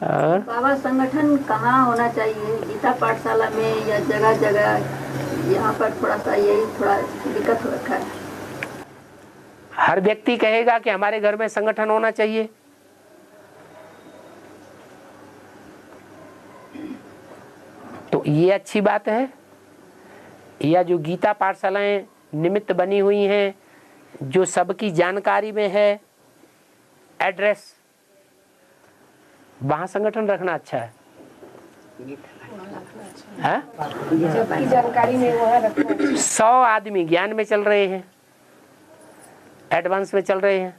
और बाबा संगठन कहाँ होना चाहिए, गीता पाठशाला में या जगह जगह? यहाँ पर थोड़ा सा यही थोड़ा दिक्कत हो रखा है। हर व्यक्ति कहेगा कि हमारे घर में संगठन होना चाहिए, तो ये अच्छी बात है। या जो गीता पाठशालाएं निमित्त बनी हुई हैं, जो सबकी जानकारी में है, एड्रेस, वहां संगठन रखना अच्छा है। सबकी जानकारी में वहाँ रखना। 100 आदमी ज्ञान में चल रहे हैं, एडवांस में चल रहे हैं,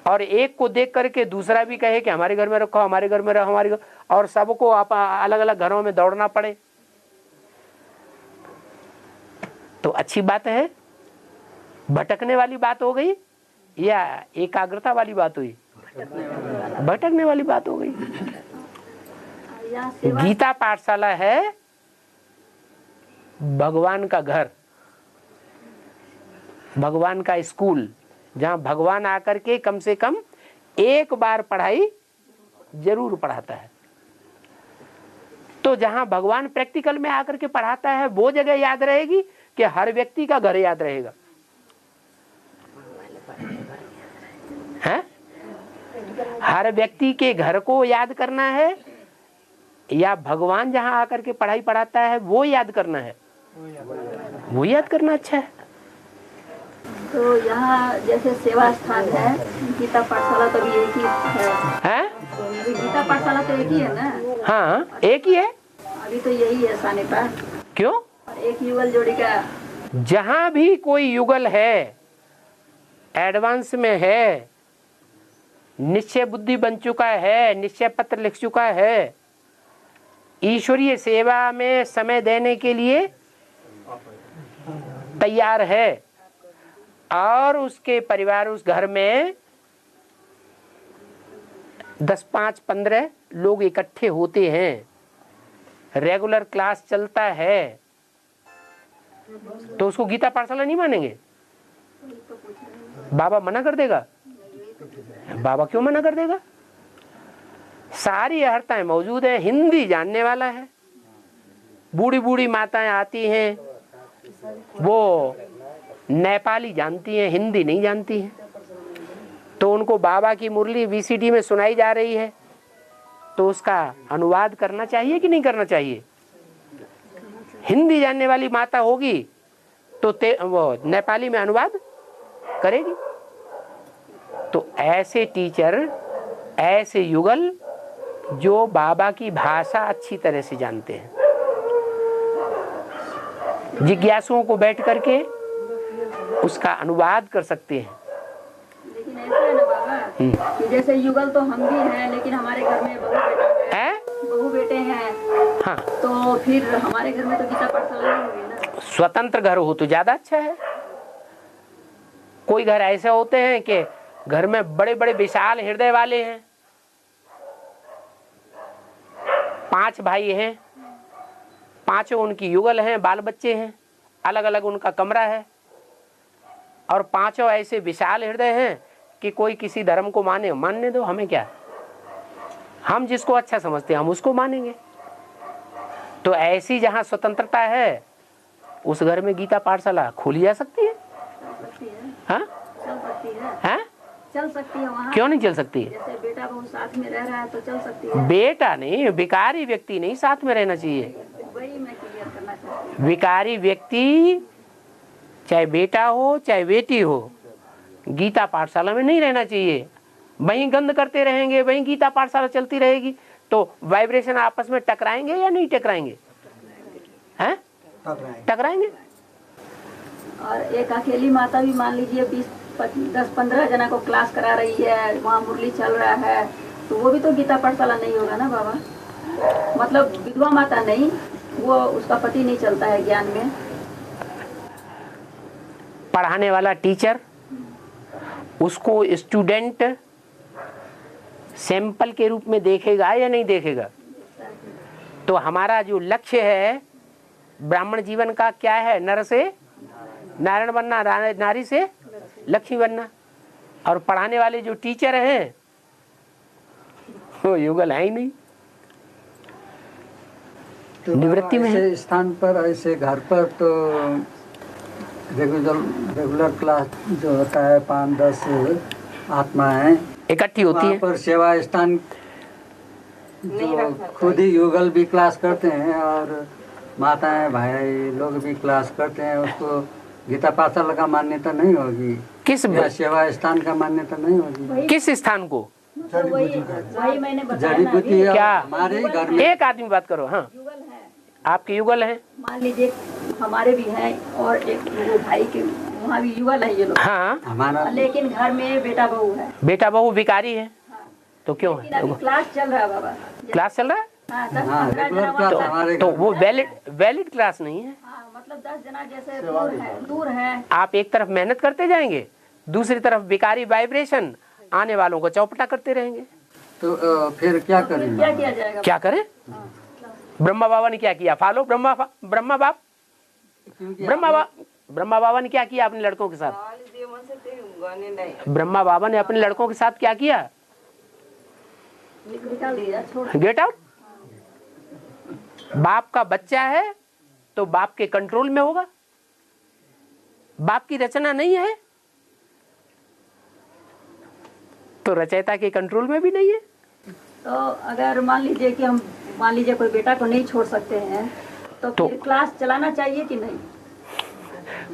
और एक को देख करके दूसरा भी कहे कि हमारे घर में रखो, हमारे घर में रहो, हमारे घर, और सबको आप अलग अलग घरों में दौड़ना पड़े, तो अच्छी बात है? भटकने वाली बात हो गई या एकाग्रता वाली बात हुई? भटकने वाली बात हो गई। गीता पाठशाला है भगवान का घर, भगवान का स्कूल, जहां भगवान आकर के कम से कम एक बार पढ़ाई जरूर पढ़ाता है। तो जहां भगवान प्रैक्टिकल में आकर के पढ़ाता है वो जगह याद रहेगी कि हर व्यक्ति का घर याद रहेगा? है? हर व्यक्ति के घर को याद करना है या भगवान जहां आकर के पढ़ाई पढ़ाता है वो याद करना है? वो याद करना अच्छा है। तो यहाँ जैसे सेवा स्थान है, गीता पाठशाला तो भी एक ही है? गीता पाठशाला तो एक ही है ना? हाँ, एक ही है। अभी तो यही है साने पर। क्यों? एक युगल जोड़ी का। जहां भी कोई युगल है, एडवांस में है, निश्चय बुद्धि बन चुका है, निश्चय पत्र लिख चुका है, ईश्वरीय सेवा में समय देने के लिए तैयार है, और उसके परिवार उस घर में 10, 5, 15 लोग इकट्ठे होते हैं, रेगुलर क्लास चलता है, तो उसको गीता पाठशाला नहीं मानेंगे? बाबा मना कर देगा? बाबा क्यों मना कर देगा? सारी अर्हताएं मौजूद है, हिंदी जानने वाला है, बूढ़ी बूढ़ी माताएं आती हैं, वो नेपाली जानती हैं, हिंदी नहीं जानती हैं, तो उनको बाबा की मुरली वीसीडी में सुनाई जा रही है, तो उसका अनुवाद करना चाहिए कि नहीं करना चाहिए? हिंदी जानने वाली माता होगी तो वो नेपाली में अनुवाद करेगी। तो ऐसे टीचर, ऐसे युगल जो बाबा की भाषा अच्छी तरह से जानते हैं, जिज्ञासुओं को बैठ करके उसका अनुवाद कर सकते हैं। लेकिन ऐसा है ना बाबा कि जैसे युगल तो हम भी हैं, लेकिन हमारे घर में बहू बेटे हैं। हाँ, तो फिर हमारे घर में तो गीता पाठशाला नहीं होगी ना। स्वतंत्र घर हो तो ज्यादा अच्छा है। कोई घर ऐसे होते हैं कि घर में बड़े बड़े विशाल हृदय वाले हैं, 5 भाई हैं, 5 उनकी युगल हैं, बाल बच्चे हैं, अलग अलग उनका कमरा है, और 5 ऐसे विशाल हृदय हैं कि कोई किसी धर्म को मानने दो, हमें क्या, हम जिसको अच्छा समझते हैं हम उसको मानेंगे। तो ऐसी जहां स्वतंत्रता है उस घर में गीता पाठशाला खोली जा सकती है। हाँ, चल सकती है। हाँ, चल सकती है वहाँ। क्यों नहीं चल सकती? जैसे बेटा बहू साथ में रह रहा है तो चल सकती है। बेटा नहीं, विकारी व्यक्ति नहीं साथ में रहना चाहिए। वही मैं क्लियर करना चाहती हूँ। विकारी व्यक्ति चाहे बेटा हो चाहे बेटी हो, गीता पाठशाला में नहीं रहना चाहिए। वहीं गंद करते रहेंगे, वहीं गीता पाठशाला चलती रहेगी, तो वाइब्रेशन आपस में टकराएंगे या नहीं टकराएंगे? हैं? टकराएंगे। और एक अकेली माता भी मान लीजिए 10-15 जना को क्लास करा रही है, वहाँ मुरली चल रहा है, तो वो भी तो गीता पाठशाला नहीं होगा ना बाबा? मतलब विधवा माता नहीं, वो उसका पति नहीं चलता है ज्ञान में। पढ़ाने वाला टीचर उसको स्टूडेंट सैंपल के रूप में देखेगा या नहीं देखेगा? तो हमारा जो लक्ष्य है ब्राह्मण जीवन का क्या है? नर से नारायण बनना, नारी से लक्ष्मी बनना। और पढ़ाने वाले जो टीचर हैं वो युगल है ही नहीं। तो निवृत्ति में है। ऐसे स्थान पर, ऐसे घर पर तो रेगुलर क्लास जो होता है 5-10 आत्माएं इकट्ठी होती वहाँ है। पर सेवा स्थान जो खुद ही युगल भी क्लास करते हैं और माताएं भाई लोग भी क्लास करते हैं, उसको गीता पाठशाला का मान्यता नहीं होगी किस या सेवा स्थान का मान्यता नहीं होगी। किस स्थान को? मतलब वही मैंने बताया जड़ी ना बूटी अभी। क्या? हमारे ही घर में एक आदमी बात करो। हाँ, युगल है, आपके युगल हैं। मान लीजिए हमारे भी हैं और एक वो भाई के वहाँ भी युगल है ये लोग, हाँ, हमारा लेकिन घर में बेटा बहू है। बेटा बहू भिखारी है तो क्यों लेकिन अभी है? क्लास चल रहा है बाबा। क्लास चल रहा है हाँ, हाँ 10-15 रेगुलर जना क्लास वहाँ हमारे तो घर वो में। वैलिड क्लास नहीं है। हाँ, मतलब 10 जना जैसे दूर है। आप एक तरफ मेहनत करते जाएंगे, दूसरी तरफ बेकारी वाइब्रेशन आने वालों को चौपटा करते रहेंगे। तो फिर क्या फिर करेंगे? क्या किया जाएगा? क्या करें? ब्रह्मा बाबा ने क्या किया? फॉलो ब्रह्मा बाप। क्योंकि ब्रह्मा बाबा ने क्या किया अपने लड़कों के साथ? ब्रह्मा बाबा ने अपने लड़कों के साथ क्या किया? निकाल दिया, छोड़। Get out. बाप का बच्चा है तो बाप के कंट्रोल में होगा। बाप की रचना नहीं है तो रचयिता के कंट्रोल में भी नहीं है। तो अगर मान लीजिए कि हम कोई बेटा को नहीं छोड़ सकते हैं तो फिर क्लास चलाना चाहिए कि नहीं?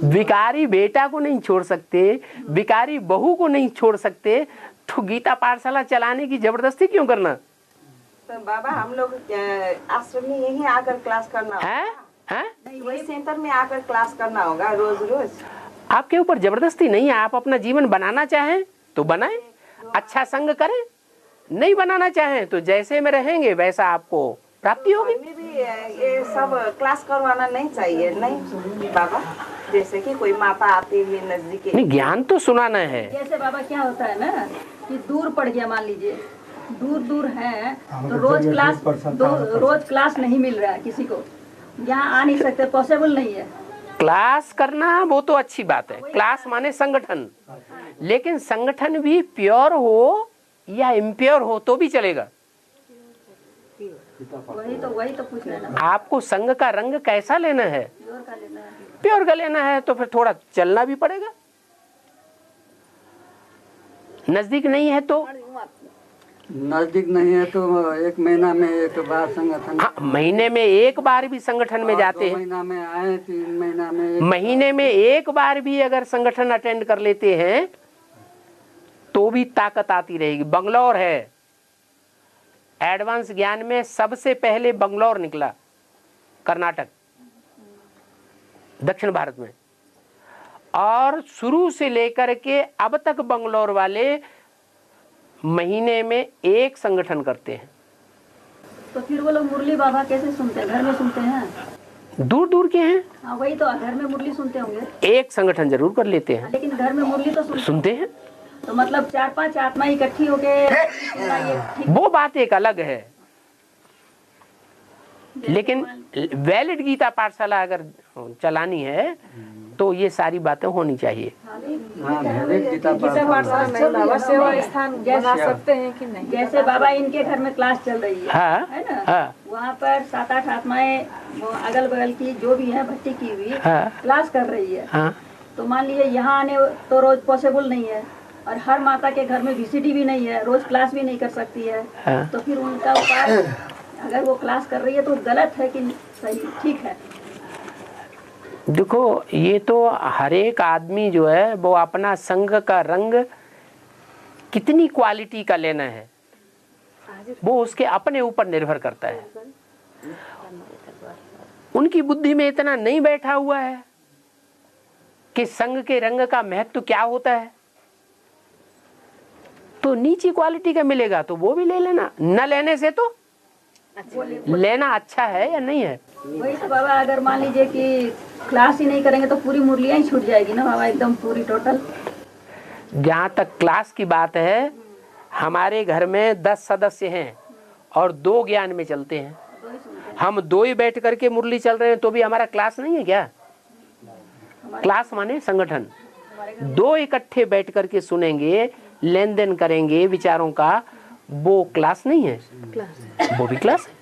विकारी बेटा को नहीं छोड़ सकते, विकारी बहू को नहीं छोड़ सकते, तो गीता पाठशाला चलाने की जबरदस्ती क्यों करना? तो बाबा हम लोग आश्रम में यहीं आकर क्लास करना है? नहीं, वही सेंटर में आकर क्लास करना होगा रोज। आपके ऊपर जबरदस्ती नहीं है। आप अपना जीवन बनाना चाहें तो बनाएं, अच्छा संग करें। नहीं बनाना चाहें तो जैसे में रहेंगे वैसा आपको प्राप्ति होगी। हमें भी ये सब क्लास करवाना नहीं चाहिए नहीं बाबा, जैसे कि कोई माता आती है नजदीक। नहीं, ज्ञान तो सुनाना है। जैसे बाबा क्या होता है ना कि दूर पड़ गया, मान लीजिए दूर है तो रोज क्लास नहीं मिल रहा है किसी को, यहाँ आ नहीं सकते, पॉसिबल नहीं है। क्लास करना वो तो अच्छी बात है, क्लास माने संगठन, लेकिन संगठन भी प्योर हो या इम्प्योर हो तो भी चलेगा। वही तो पूछ रहे हैं ना। आपको संग का रंग कैसा लेना है? प्योर का लेना है। प्योर का लेना है तो फिर थोड़ा चलना भी पड़ेगा। नजदीक नहीं है तो नजदीक नहीं है तो 1 महीना में एक बार संगठन, हाँ, महीने में एक बार भी संगठन में जाते 2 हैं। महीना में आए, 3 महीना में महीने में एक बार भी अगर संगठन अटेंड कर लेते हैं तो भी ताकत आती रहेगी। बंगलौर है, एडवांस ज्ञान में सबसे पहले बंगलौर निकला, कर्नाटक, दक्षिण भारत में, और शुरू से लेकर के अब तक बंगलौर वाले महीने में एक संगठन करते हैं। तो फिर वो लोग मुरली बाबा कैसे सुनते हैं? घर में सुनते हैं? दूर के हैं, हाँ वही तो, घर में मुरली सुनते होंगे, एक संगठन जरूर कर लेते हैं, लेकिन घर में मुरली तो सुनते हैं। तो मतलब 4-5 आत्मा इकट्ठी होके ये ठीक। वो बात एक अलग है, लेकिन वैलिड गीता पाठशाला अगर चलानी है तो ये सारी बातें होनी चाहिए। हाँ गीता पाठशाला सेवा स्थान बना सकते हैं कि नहीं? जैसे बाबा इनके घर में क्लास चल रही है, हाँ, है ना? हाँ, वहाँ पर 7-8 आत्माएं अगल बगल की जो भी है भट्टी की हुई हाँ, क्लास कर रही है। हाँ, तो मान लीजिए यहाँ आने तो रोज पॉसिबल नहीं है, और हर माता के घर में VCD भी नहीं है, रोज क्लास भी नहीं कर सकती है। हाँ। तो फिर उनका उपाय, अगर वो क्लास कर रही है तो गलत है कि सही? ठीक है। देखो ये तो हर एक आदमी जो है वो अपना संग का रंग कितनी क्वालिटी का लेना है वो उसके अपने ऊपर निर्भर करता है। उनकी बुद्धि में इतना नहीं बैठा हुआ है कि संग के रंग का महत्व क्या होता है, तो नीची क्वालिटी का मिलेगा तो वो भी ले लेना, न लेने से तो लेना अच्छा है या नहीं है। वही तो बाबा, अगर मान लीजिए कि क्लास ही नहीं करेंगे तो पूरी मुरलियाँ ही छूट जाएगी ना बाबा, एकदम पूरी टोटल। जहाँ तक क्लास की बात है, हमारे घर में 10 सदस्य हैं और 2 ज्ञान में चलते हैं। हम 2 ही बैठ करके मुरली चल रहे हैं तो भी हमारा क्लास नहीं है क्या? क्लास माने संगठन। 2 इकट्ठे बैठ करके सुनेंगे, लेन देन करेंगे विचारों का, वो क्लास नहीं है, वो भी क्लास है।